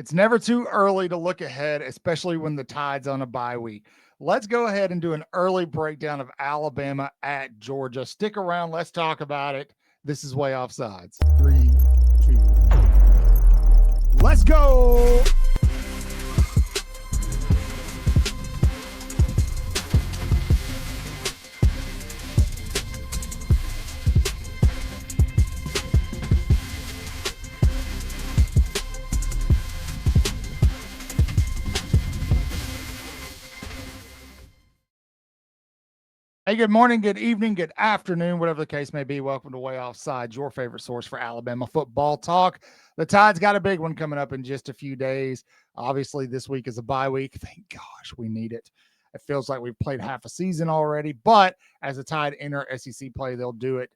It's never too early to look ahead, especially when the Tide's on a bye week. Let's go ahead and do an early breakdown of Alabama at Georgia. Stick around. Let's talk about it. This is Way Offsides. 3, 2, let's go. Hey, good morning, good evening, good afternoon, whatever the case may be. Welcome to Way Offside, your favorite source for Alabama football talk. The Tide's got a big one coming up in just a few days. Obviously, this week is a bye week. Thank gosh, we need it. It feels like we've played half a season already, but as the Tide enter SEC play, they'll do it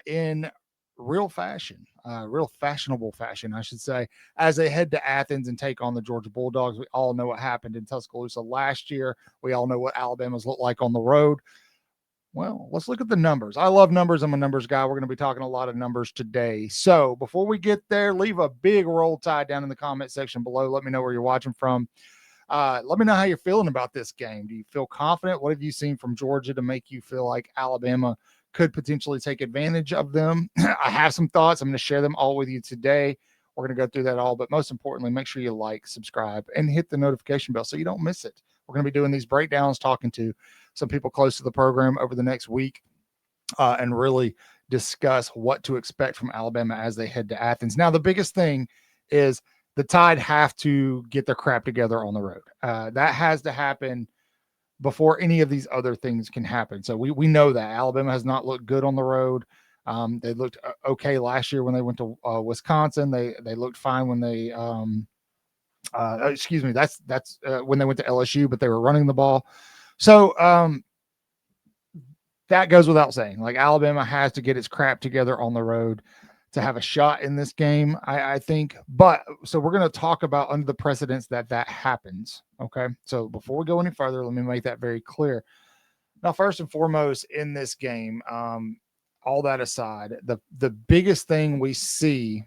in real fashion, real fashionable fashion, I should say, as they head to Athens and take on the Georgia Bulldogs. We all know what happened in Tuscaloosa last year. We all know what Alabama's look like on the road. Well, let's look at the numbers. I love numbers. I'm a numbers guy. We're going to be talking a lot of numbers today. So before we get there, leave a big Roll Tide down in the comment section below. Let me know where you're watching from. Let me know how you're feeling about this game. Do you feel confident? What have you seen from Georgia to make you feel like Alabama could potentially take advantage of them? I have some thoughts. I'm going to share them all with you today. We're going to go through that all, but most importantly, make sure you like, subscribe, and hit the notification bell so you don't miss it. We're going to be doing these breakdowns, talking to some people close to the program over the next week, and really discuss what to expect from Alabama as they head to Athens. Now, the biggest thing is the Tide have to get their crap together on the road. That has to happen before any of these other things can happen. So we know that Alabama has not looked good on the road. They looked okay last year when they went to Wisconsin. They looked fine when they excuse me, that's when they went to LSU, but they were running the ball. So that goes without saying. Like, Alabama has to get its crap together on the road to have a shot in this game, I think. But so we're going to talk about under the precedence that happens. Okay. So before we go any further, let me make that very clear. Now, first and foremost in this game, all that aside, the biggest thing we see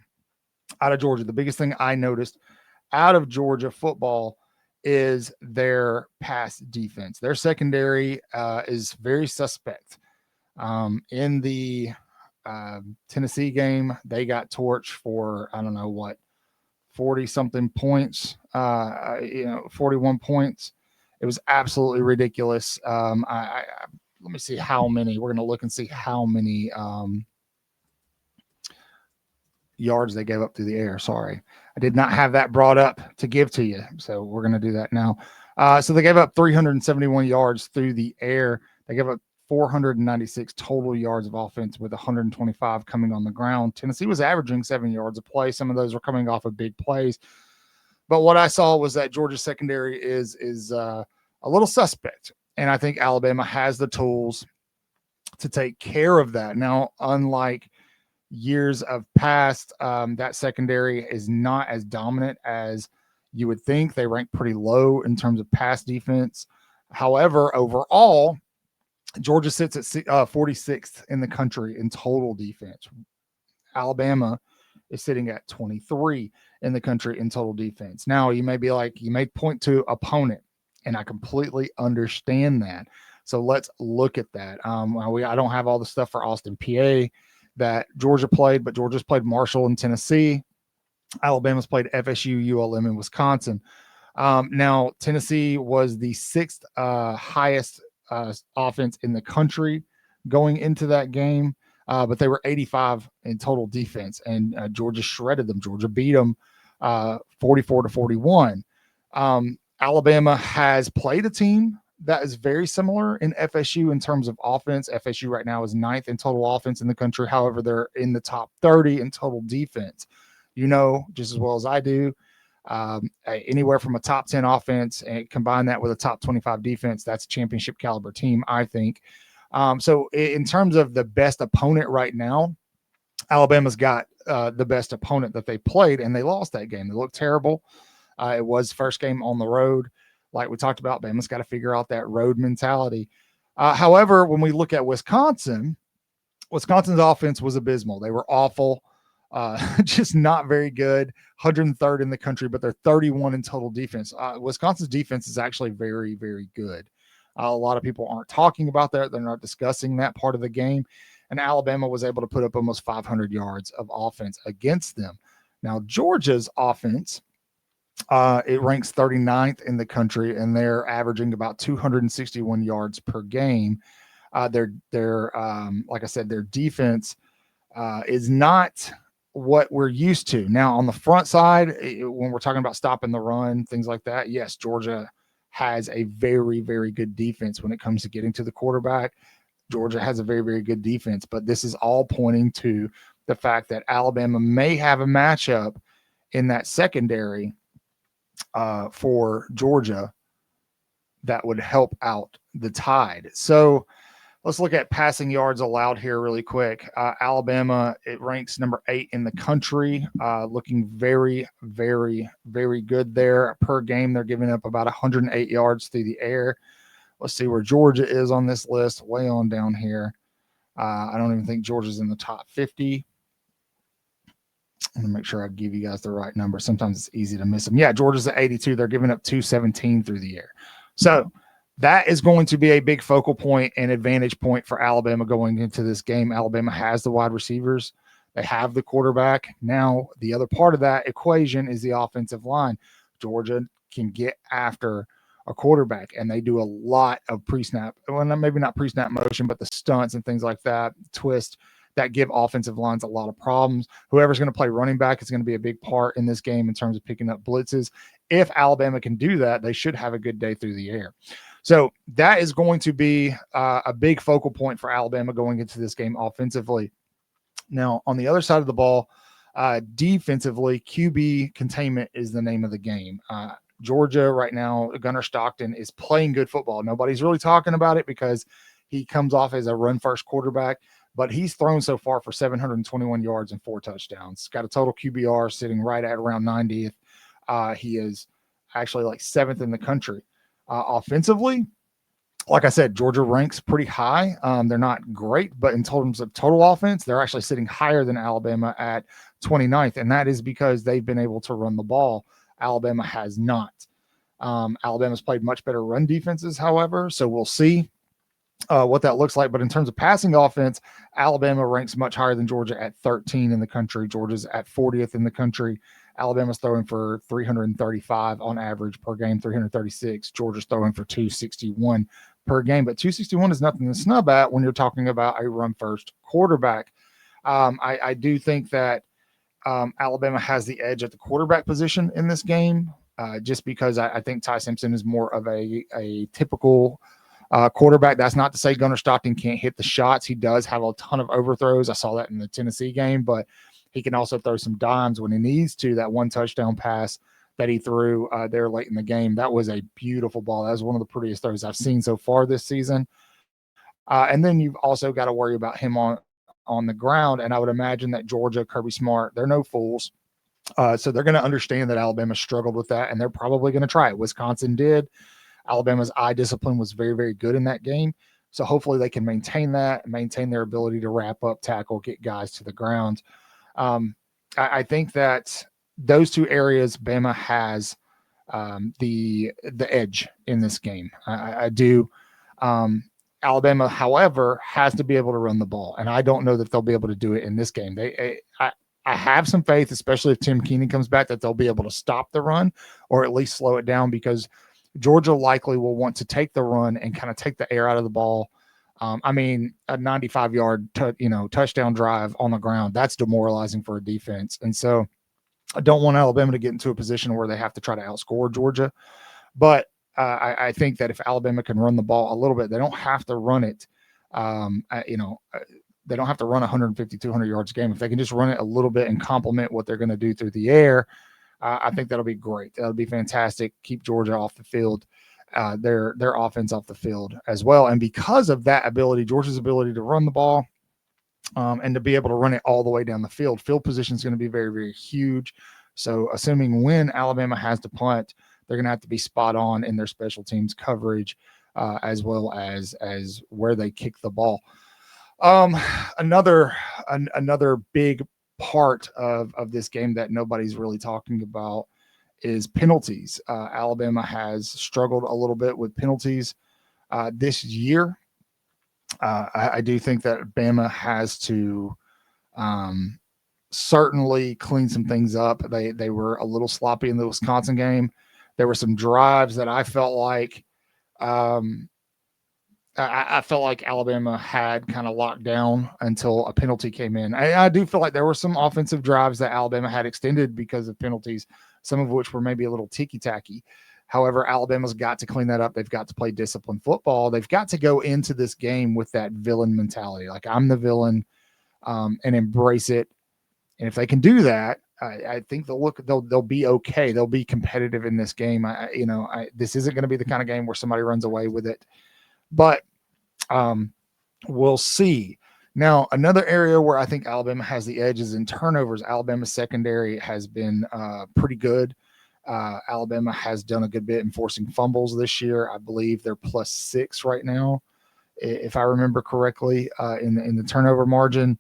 out of Georgia, the biggest thing I noticed out of Georgia football is their pass defense. Their secondary is very suspect. In the Tennessee game, they got torched for, I don't know what, 40 something points, 41 points. It was absolutely ridiculous. Let me see how many. We're going to look and see how many yards they gave up through the air. Sorry, I did not have that brought up to give to you, so we're going to do that now. So they gave up 371 yards through the air. They gave up 496 total yards of offense, with 125 coming on the ground. Tennessee was averaging 7 yards a play. Some of those were coming off of big plays, but what I saw was that Georgia's secondary is a little suspect, and I think Alabama has the tools to take care of that. Now, unlike years of past, that secondary is not as dominant as you would think. They rank pretty low in terms of pass defense. However, overall, Georgia sits at 46th in the country in total defense. Alabama is sitting at 23 in the country in total defense. Now, you may be like, you may point to opponent, and I completely understand that. So let's look at that. I don't have all the stuff for Austin, PA that Georgia played, but Georgia's played Marshall and Tennessee. Alabama's played FSU, ULM, and Wisconsin. Now, Tennessee was the sixth highest offense in the country going into that game, but they were 85 in total defense, and Georgia shredded them. Georgia beat them 44-41. Alabama has played a team that is very similar in FSU in terms of offense. FSU right now is ninth in total offense in the country. However, they're in the top 30 in total defense. You know, just as well as I do, anywhere from a top 10 offense and combine that with a top 25 defense, that's a championship caliber team, I think. So in terms of the best opponent right now, Alabama's got the best opponent that they played, and they lost that game. They looked terrible. It was first game on the road. Like we talked about, Bama's got to figure out that road mentality. However, when we look at Wisconsin's offense was abysmal. They were awful. Just not very good. 103rd in the country, but they're 31 in total defense. Wisconsin's defense is actually very, very good. A lot of people aren't talking about that. They're not discussing that part of the game. And Alabama was able to put up almost 500 yards of offense against them. Now, Georgia's offense, it ranks 39th in the country, and they're averaging about 261 yards per game. Like I said, their defense is not what we're used to. Now, on the front side, when we're talking about stopping the run, things like that, yes, Georgia has a very, very good defense when it comes to getting to the quarterback. Georgia has a very, very good defense, but this is all pointing to the fact that Alabama may have a matchup in that secondary for Georgia that would help out the Tide. So let's look at passing yards allowed here really quick. Alabama, it ranks number 8 in the country, looking very, very, very good there. Per game, they're giving up about 108 yards through the air. Let's see where Georgia is on this list, way on down here. I don't even think Georgia's in the top 50. I'm going to make sure I give you guys the right number. Sometimes it's easy to miss them. Yeah, Georgia's at 82. They're giving up 217 through the air. So that is going to be a big focal point and advantage point for Alabama going into this game. Alabama has the wide receivers. They have the quarterback. Now, the other part of that equation is the offensive line. Georgia can get after a quarterback, and they do a lot of pre-snap. Well, maybe not pre-snap motion, but the stunts and things like that, twist, that give offensive lines a lot of problems. Whoever's going to play running back is going to be a big part in this game in terms of picking up blitzes. If Alabama can do that, they should have a good day through the air. So that is going to be a big focal point for Alabama going into this game offensively. Now, on the other side of the ball, defensively, QB containment is the name of the game. Georgia right now, Gunnar Stockton is playing good football. Nobody's really talking about it because he comes off as a run-first quarterback, but he's thrown so far for 721 yards and 4 touchdowns. Got a total QBR sitting right at around 90th. He is actually like 7th in the country. Offensively, like I said, Georgia ranks pretty high. They're not great, but in terms of total offense, they're actually sitting higher than Alabama at 29th, and that is because they've been able to run the ball. Alabama has not. Alabama's played much better run defenses, however, so we'll see what that looks like. But in terms of passing offense, Alabama ranks much higher than Georgia at 13 in the country. Georgia's at 40th in the country. Alabama's throwing for 335 on average per game, 336. Georgia's throwing for 261 per game, but 261 is nothing to snub at when you're talking about a run-first quarterback. I do think that Alabama has the edge at the quarterback position in this game, just because I think Ty Simpson is more of a typical quarterback. That's not to say Gunnar Stockton can't hit the shots. He does have a ton of overthrows. I saw that in the Tennessee game, but he can also throw some dimes when he needs to. That one touchdown pass that he threw there late in the game, that was a beautiful ball. That was one of the prettiest throws I've seen so far this season. And then you've also got to worry about him on the ground. And I would imagine that Georgia, Kirby Smart, they're no fools. So they're going to understand that Alabama struggled with that, and they're probably going to try it. Wisconsin did. Alabama's eye discipline was very, very good in that game. So hopefully they can maintain that, maintain their ability to wrap up, tackle, get guys to the ground. I think that those two areas, Bama has the edge in this game. I do. Alabama, however, has to be able to run the ball, and I don't know that they'll be able to do it in this game. I have some faith, especially if Tim Keenan comes back, that they'll be able to stop the run or at least slow it down, because Georgia likely will want to take the run and kind of take the air out of the ball. I mean, a 95-yard touchdown drive on the ground, that's demoralizing for a defense. And so I don't want Alabama to get into a position where they have to try to outscore Georgia. But I think that if Alabama can run the ball a little bit, they don't have to run it. They don't have to run 150, 200 yards a game. If they can just run it a little bit and complement what they're going to do through the air, I think that'll be great. That'll be fantastic. Keep Georgia off the field, their offense off the field as well. And because of that ability, Georgia's ability to run the ball and to be able to run it all the way down the field position is going to be very, very huge. So assuming when Alabama has to punt, they're going to have to be spot on in their special teams coverage as well as where they kick the ball. Another big part of this game that nobody's really talking about is penalties. Alabama has struggled a little bit with penalties this year. I do think that Bama has to certainly clean some things up. They were a little sloppy in the Wisconsin game. There were some drives that I felt like I felt like Alabama had kind of locked down until a penalty came in. I do feel like there were some offensive drives that Alabama had extended because of penalties, some of which were maybe a little ticky-tacky. However, Alabama's got to clean that up. They've got to play disciplined football. They've got to go into this game with that villain mentality, like I'm the villain, and embrace it. And if they can do that, I think they'll be okay. They'll be competitive in this game. This isn't going to be the kind of game where somebody runs away with it, but we'll see. Now, another area where I think Alabama has the edge is in turnovers. Alabama's secondary has been pretty good. Alabama has done a good bit in forcing fumbles this year. I believe they're +6 right now, if I remember correctly, in the turnover margin.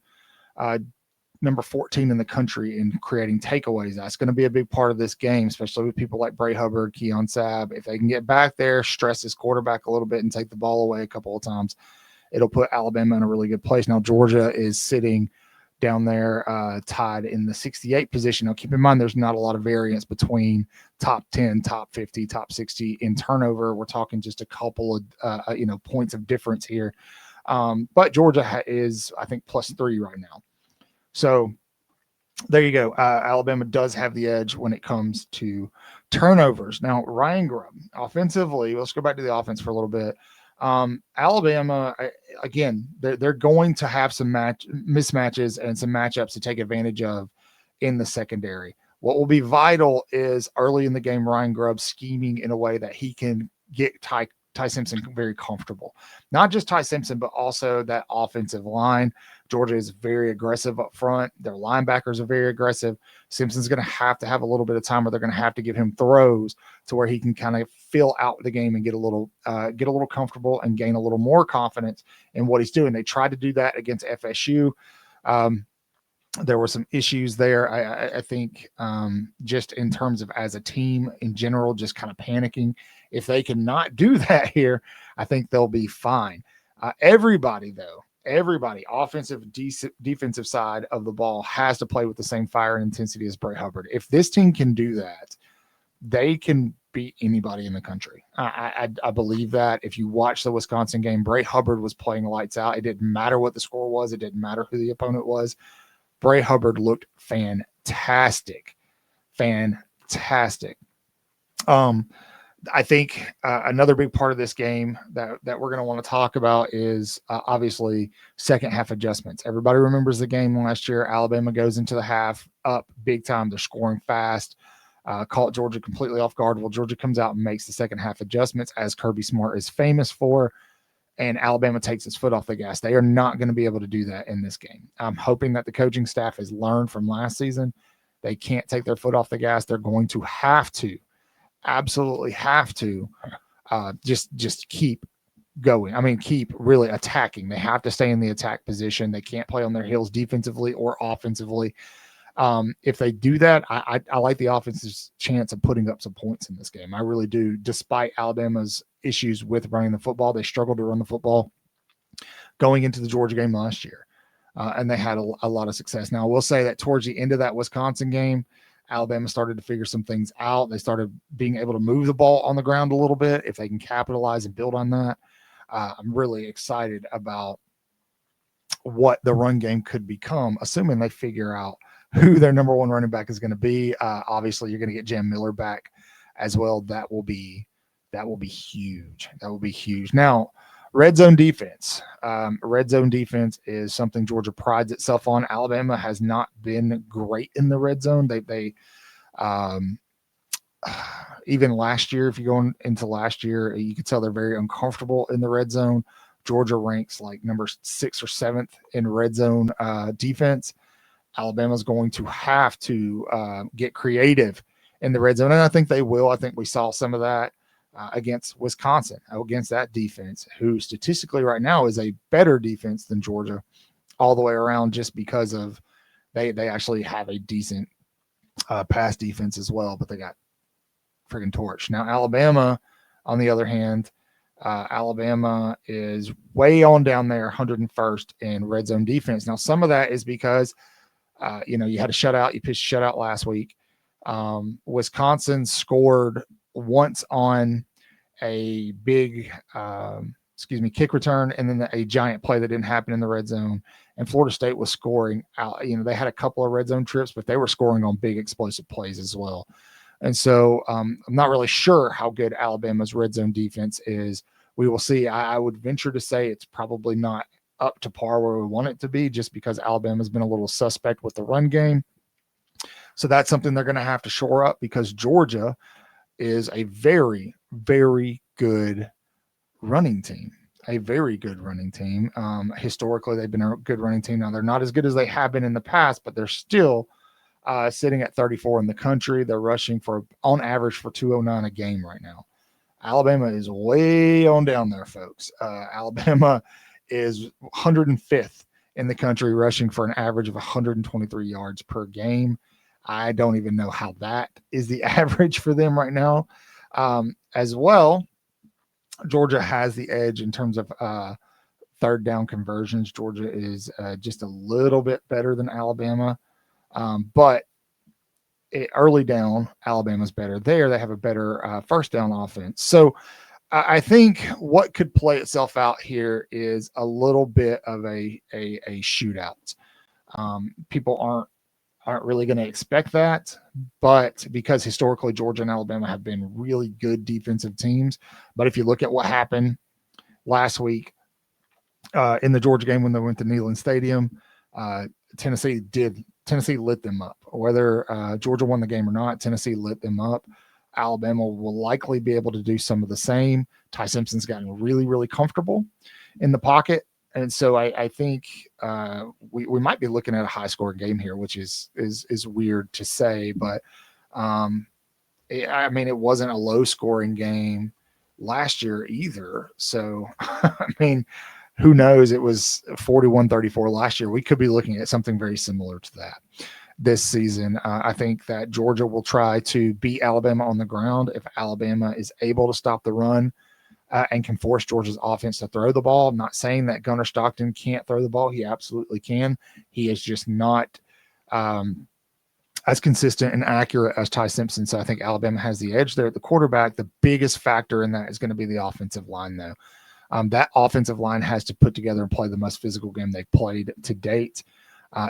Number 14 in the country in creating takeaways. That's going to be a big part of this game, especially with people like Bray Hubbard, Keon Sabb. If they can get back there, stress his quarterback a little bit and take the ball away a couple of times, it'll put Alabama in a really good place. Now, Georgia is sitting down there tied in the 68 position. Now, keep in mind, there's not a lot of variance between top 10, top 50, top 60 in turnover. We're talking just a couple of, points of difference here. But Georgia is, I think, +3 right now. So there you go. Alabama does have the edge when it comes to turnovers. Now, Ryan Grubb, offensively, let's go back to the offense for a little bit. Alabama, again, they're going to have some mismatches and some matchups to take advantage of in the secondary. What will be vital is early in the game, Ryan Grubb scheming in a way that he can get Ty Simpson very comfortable. Not just Ty Simpson, but also that offensive line. Georgia is very aggressive up front. Their linebackers are very aggressive. Simpson's going to have a little bit of time where they're going to have to give him throws to where he can kind of fill out the game and get a little comfortable and gain a little more confidence in what he's doing. They tried to do that against FSU. There were some issues there. I think just in terms of as a team in general, just kind of panicking. If they cannot do that here, I think they'll be fine. Everybody, offensive, defensive side of the ball has to play with the same fire and intensity as Bray Hubbard. If this team can do that, they can beat anybody in the country. I believe that. If you watch the Wisconsin game, Bray Hubbard was playing lights out. It didn't matter what the score was. It didn't matter who the opponent was. Bray Hubbard looked fantastic. I think another big part of this game that we're going to want to talk about is obviously second half adjustments. Everybody remembers the game last year. Alabama goes into the half up big time. They're scoring fast. Caught Georgia completely off guard. Well, Georgia comes out and makes the second half adjustments, as Kirby Smart is famous for, and Alabama takes its foot off the gas. They are not going to be able to do that in this game. I'm hoping that the coaching staff has learned from last season. They can't take their foot off the gas. They're going to absolutely have to just keep going. I mean, keep really attacking. They have to stay in the attack position. They can't play on their heels defensively or offensively. If they do that, I like the offense's chance of putting up some points in this game. I really do. Despite Alabama's issues with running the football, they struggled to run the football going into the Georgia game last year, and they had a lot of success. Now, I will say that towards the end of that Wisconsin game, Alabama started to figure some things out. They started being able to move the ball on the ground a little bit. If they can capitalize and build on that, I'm really excited about what the run game could become, assuming they figure out who their number one running back is going to be. Obviously, you're going to get Jam Miller back as well. That will be huge. That will be huge. Now, red zone defense. Red zone defense is something Georgia prides itself on. Alabama has not been great in the red zone. They even last year, if you go into last year, you could tell they're very uncomfortable in the red zone. Georgia ranks like number 6th or 7th in red zone defense. Alabama's going to have to get creative in the red zone, and I think they will. I think we saw some of that against Wisconsin, against that defense, who statistically right now is a better defense than Georgia all the way around, just because of They actually have a decent pass defense as well, but they got friggin' torched. Now Alabama, on the other hand, Alabama is way on down there, 101st in red zone defense. Now some of that is because you had a shutout, you pitched a shutout last week. Wisconsin scored once on a big kick return, and then a giant play that didn't happen in the red zone. And Florida State was scoring out. They had a couple of red zone trips, but they were scoring on big explosive plays as well. And so I'm not really sure how good Alabama's red zone defense is. We will see. I would venture to say it's probably not up to par where we want it to be, just because Alabama's been a little suspect with the run game. So that's something they're going to have to shore up, because Georgia is a very, very good running team. A very good running team. Historically, they've been a good running team. Now, they're not as good as they have been in the past, but they're still sitting at 34 in the country. They're rushing for, on average, for 209 a game right now. Alabama is way on down there, folks. Alabama is 105th in the country, rushing for an average of 123 yards per game. I don't even know how that is the average for them right now. As well, Georgia has the edge in terms of third down conversions. Georgia is just a little bit better than Alabama. But early down, Alabama's better there. They have a better first down offense. So I think what could play itself out here is a little bit of a shootout. People aren't really going to expect that, but because historically Georgia and Alabama have been really good defensive teams. But if you look at what happened last week in the Georgia game when they went to Neyland Stadium, Tennessee lit them up. Whether Georgia won the game or not, Tennessee lit them up. Alabama will likely be able to do some of the same. Ty Simpson's gotten really, really comfortable in the pocket. And so I think we might be looking at a high-scoring game here, which is weird to say, but it wasn't a low-scoring game last year either. So who knows? It was 41-34 last year. We could be looking at something very similar to that this season. I think that Georgia will try to beat Alabama on the ground. If Alabama is able to stop the run and can force Georgia's offense to throw the ball. I'm not saying that Gunnar Stockton can't throw the ball. He absolutely can. He is just not as consistent and accurate as Ty Simpson. So I think Alabama has the edge there at the quarterback. The biggest factor in that is going to be the offensive line, though. That offensive line has to put together and play the most physical game they've played to date.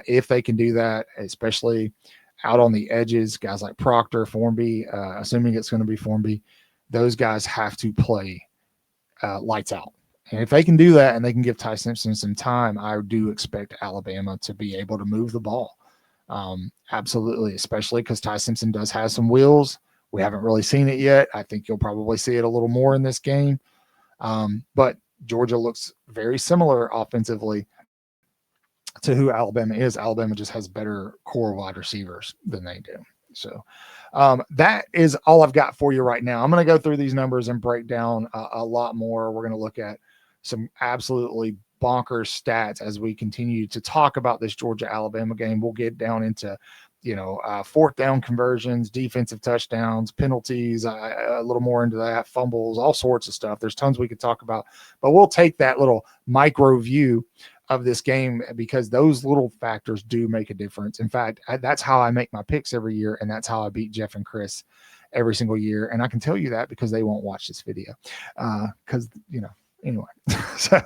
If they can do that, especially out on the edges, guys like Proctor, Formby, assuming it's going to be Formby, those guys have to play lights out. And if they can do that and they can give Ty Simpson some time, I do expect Alabama to be able to move the ball. Absolutely, especially because Ty Simpson does have some wheels. We haven't really seen it yet. I think you'll probably see it a little more in this game. But Georgia looks very similar offensively to who Alabama is. Alabama just has better core wide receivers than they do. So that is all I've got for you right now. I'm going to go through these numbers and break down a lot more. We're going to look at some absolutely bonkers stats as we continue to talk about this Georgia-Alabama game. We'll get down into, fourth down conversions, defensive touchdowns, penalties, a little more into that, fumbles, all sorts of stuff. There's tons we could talk about, but we'll take that little micro view of this game because those little factors do make a difference. In fact, that's how I make my picks every year, and that's how I beat Jeff and Chris every single year. And I can tell you that because they won't watch this video. Anyway. So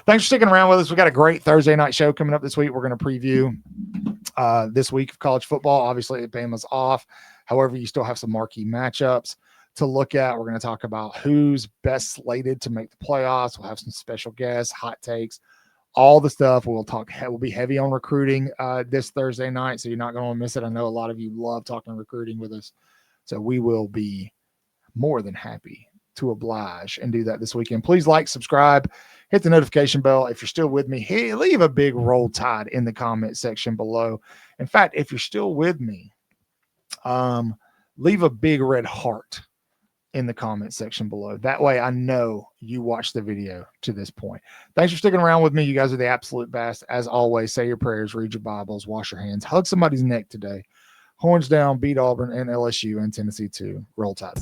thanks for sticking around with us. We got a great Thursday night show coming up this week. We're going to preview this week of college football. Obviously, Alabama's off. However, you still have some marquee matchups to look at. We're going to talk about who's best slated to make the playoffs. We'll have some special guests, hot takes, all the stuff. We'll be heavy on recruiting this Thursday night, so you're not going to miss it. I know a lot of you love talking recruiting with us, so we will be more than happy to oblige and do that this weekend. Please like, subscribe, hit the notification bell. If you're still with me, hey, leave a big Roll Tide in the comment section below. In fact, if you're still with me, leave a big red heart in the comment section below. That way I know you watched the video to this point. Thanks for sticking around with me. You guys are the absolute best. As always, say your prayers, read your Bibles, wash your hands, hug somebody's neck today. Horns down, beat Auburn and LSU and Tennessee too. Roll Tide.